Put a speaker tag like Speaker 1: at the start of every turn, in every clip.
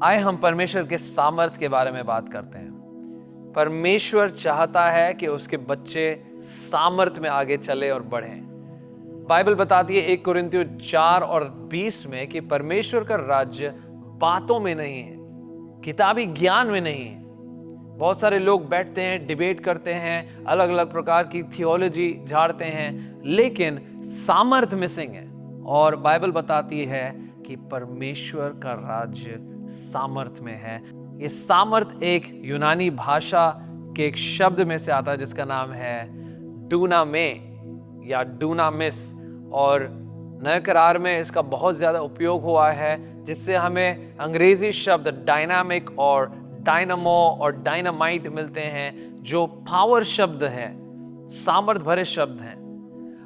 Speaker 1: आए हम परमेश्वर के सामर्थ के बारे में बात करते हैं। परमेश्वर चाहता है कि उसके बच्चे सामर्थ में आगे चले और बढ़ें। बाइबल बताती है 1 कुरिन्थियों 4 और 20 में कि परमेश्वर का राज्य बातों में नहीं है, किताबी ज्ञान में नहीं है। बहुत सारे लोग बैठते हैं, डिबेट करते हैं, अलग अलग प्रकार की थियोलॉजी झाड़ते हैं, लेकिन सामर्थ मिसिंग है। और बाइबल बताती है कि परमेश्वर का राज्य सामर्थ में है। ये सामर्थ एक यूनानी भाषा के एक शब्द में से आता है जिसका नाम है डूनामे या डूनामिस, और नए करार में इसका बहुत ज्यादा उपयोग हुआ है, जिससे हमें अंग्रेजी शब्द डायनामिक और डायनामो और डायनामाइट मिलते हैं, जो पावर शब्द है, सामर्थ भरे शब्द हैं।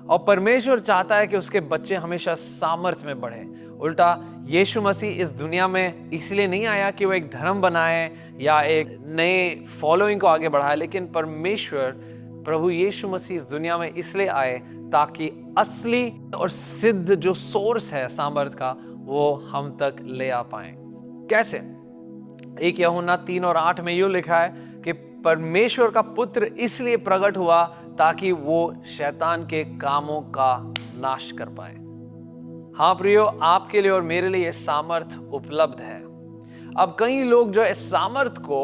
Speaker 1: और परमेश्वर चाहता है कि उसके बच्चे हमेशा सामर्थ में बढ़ें। उल्टा यीशु मसीह इस दुनिया में इसलिए नहीं आया कि वो एक धर्म बनाए या एक नए फॉलोइंग को आगे बढ़ाए, लेकिन परमेश्वर प्रभु यीशु मसीह इस दुनिया में इसलिए आए ताकि असली और सिद्ध जो सोर्स है सामर्थ का, वो हम तक ले आ पाए। कैसे? 1 यूहन्ना 3 और 8 में यूं लिखा है कि परमेश्वर का पुत्र इसलिए प्रकट हुआ ताकि वो शैतान के कामों का नाश कर पाए। हाँ प्रियो, आपके लिए और मेरे लिए यह सामर्थ उपलब्ध है। अब कई लोग जो इस सामर्थ को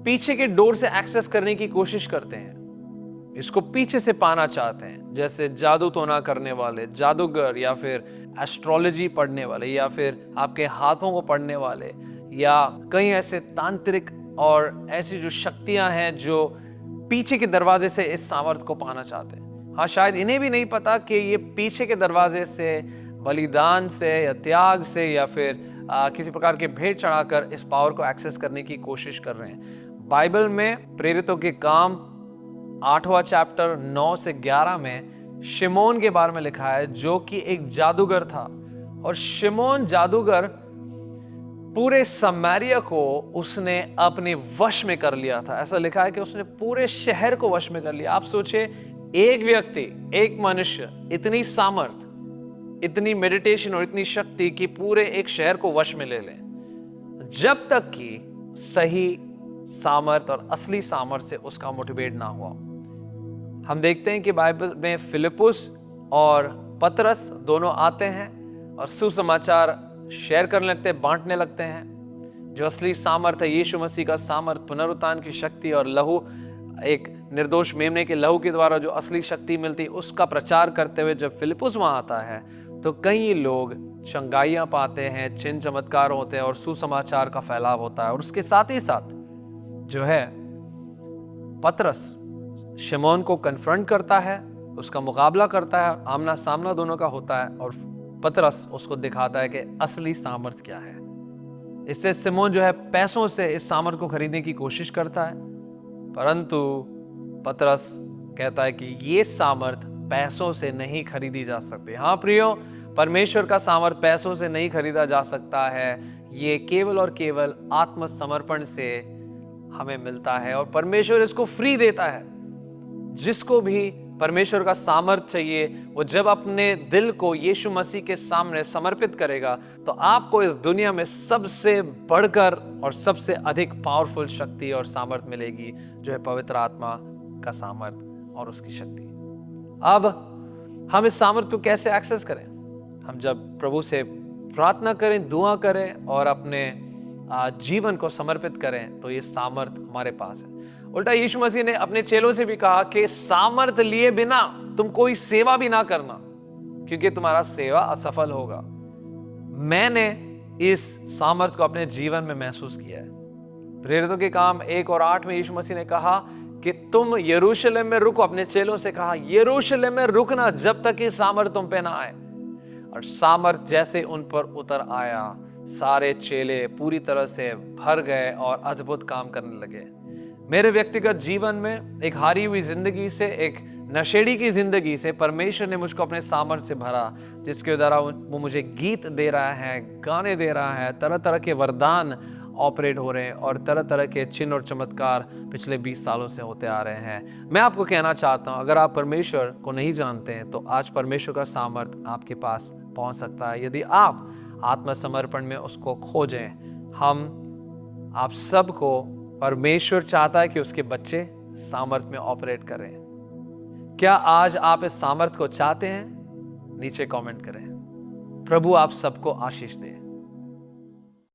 Speaker 1: पीछे के डोर से एक्सेस करने की कोशिश करते हैं, इसको पीछे से पाना चाहते हैं, जैसे जादू टोना करने वाले, जादूगर, या फिर एस्ट्रोलॉजी पढ़ने वाले, या फिर आपके हाथों को पढ़ने वाले, या कई ऐसे तांत्रिक और ऐसी जो शक्तियां हैं जो पीछे के दरवाजे से इस सामर्थ को पाना चाहते हैं। हाँ, शायद इन्हें भी नहीं पता कि ये पीछे के दरवाजे से, बलिदान से या त्याग से या फिर किसी प्रकार के भेंट चढ़ाकर इस पावर को एक्सेस करने की कोशिश कर रहे हैं। बाइबल में प्रेरितों के काम 8वां चैप्टर 9 से 11 में शिमोन के बारे में लिखा है, जो कि एक जादूगर था। और शिमोन जादूगर पूरे समारिया को उसने अपने वश में कर लिया था। ऐसा लिखा है कि उसने पूरे शहर को वश में कर लिया। आप सोचे, एक व्यक्ति, एक मनुष्य, इतनी सामर्थ, इतनी मेडिटेशन और इतनी शक्ति कि पूरे एक शहर को वश में ले ले, जब तक कि सही सामर्थ और असली सामर्थ से उसका मोटिवेट ना हुआ। हम देखते हैं कि बाइबल में फिलिपुस और पतरस दोनों आते हैं और सुसमाचार शेयर करने लगते हैं, बांटने लगते हैं। जो असली सामर्थ है, यीशु मसीह का सामर्थ, पुनरुत्थान की शक्ति और लहू, एक निर्दोष मेमने के लहू के द्वारा जो असली शक्ति मिलती, उसका प्रचार करते हुए जब फिलिपुस वहां आता है तो कई लोग चंगाइयां पाते हैं, चिन्ह चमत्कार होते हैं और सुसमाचार का फैलाव होता है। और उसके साथ ही साथ जो है, पतरस शिमोन को कन्फ्रंट करता है, उसका मुकाबला करता है, आमना सामना दोनों का होता है, और पतरस उसको दिखाता है कि असली सामर्थ क्या है। इससे शिमोन जो है पैसों से इस सामर्थ को खरीदने की कोशिश करता है, परंतु पतरस कहता है कि ये सामर्थ पैसों से नहीं खरीदी जा सकती। हाँ प्रियो, परमेश्वर का सामर्थ पैसों से नहीं खरीदा जा सकता है। ये केवल और केवल आत्मसमर्पण से हमें मिलता है, और परमेश्वर इसको फ्री देता है। जिसको भी परमेश्वर का सामर्थ चाहिए, वो जब अपने दिल को यीशु मसीह के सामने समर्पित करेगा, तो आपको इस दुनिया में सबसे बढ़कर और सबसे अधिक पावरफुल शक्ति और सामर्थ मिलेगी, जो है पवित्र आत्मा का सामर्थ और उसकी शक्ति। अब हम इस सामर्थ को कैसे एक्सेस करें? हम जब प्रभु से प्रार्थना करें, दुआ करें और अपने जीवन को समर्पित करें, तो ये सामर्थ हमारे पास है। उल्टा यीशु मसीह ने अपने चेलों से भी कहा कि सामर्थ लिए बिना तुम कोई सेवा भी ना करना, क्योंकि तुम्हारा सेवा असफल होगा। मैंने इस सामर्थ को अपने जीवन में महसूस किया है। प्रेरितों के काम 1 और 8 में यीशु मसीह ने कहा कि तुम यरूशलेम में रुको। अपने चेलों से कहा, यरूशलेम में रुकना जब तक कि सामर्थ तुम पे ना आए। और सामर्थ जैसे उन पर उतर आया, सारे चेले पूरी तरह से भर गए और अद्भुत काम करने लगे। मेरे व्यक्तिगत जीवन में एक हारी हुई जिंदगी से, एक नशेड़ी की जिंदगी से परमेश्वर ने मुझको अपने सामर्थ से भरा, जिसके द्वारा वो मुझे गीत दे रहा है, गाने दे रहा है, तरह तरह के वरदान ऑपरेट हो रहे हैं और तरह तरह के चिन्ह और चमत्कार पिछले 20 सालों से होते आ रहे हैं। मैं आपको कहना चाहता हूं, अगर आप परमेश्वर को नहीं जानते हैं तो आज परमेश्वर का सामर्थ आपके पास पहुंच सकता है, यदि आप आत्मसमर्पण में उसको खोजें, आप सबको परमेश्वर चाहता है कि उसके बच्चे सामर्थ में ऑपरेट करें। क्या आज आप इस सामर्थ को चाहते हैं? नीचे कमेंट करें। प्रभु आप सबको आशीष दे।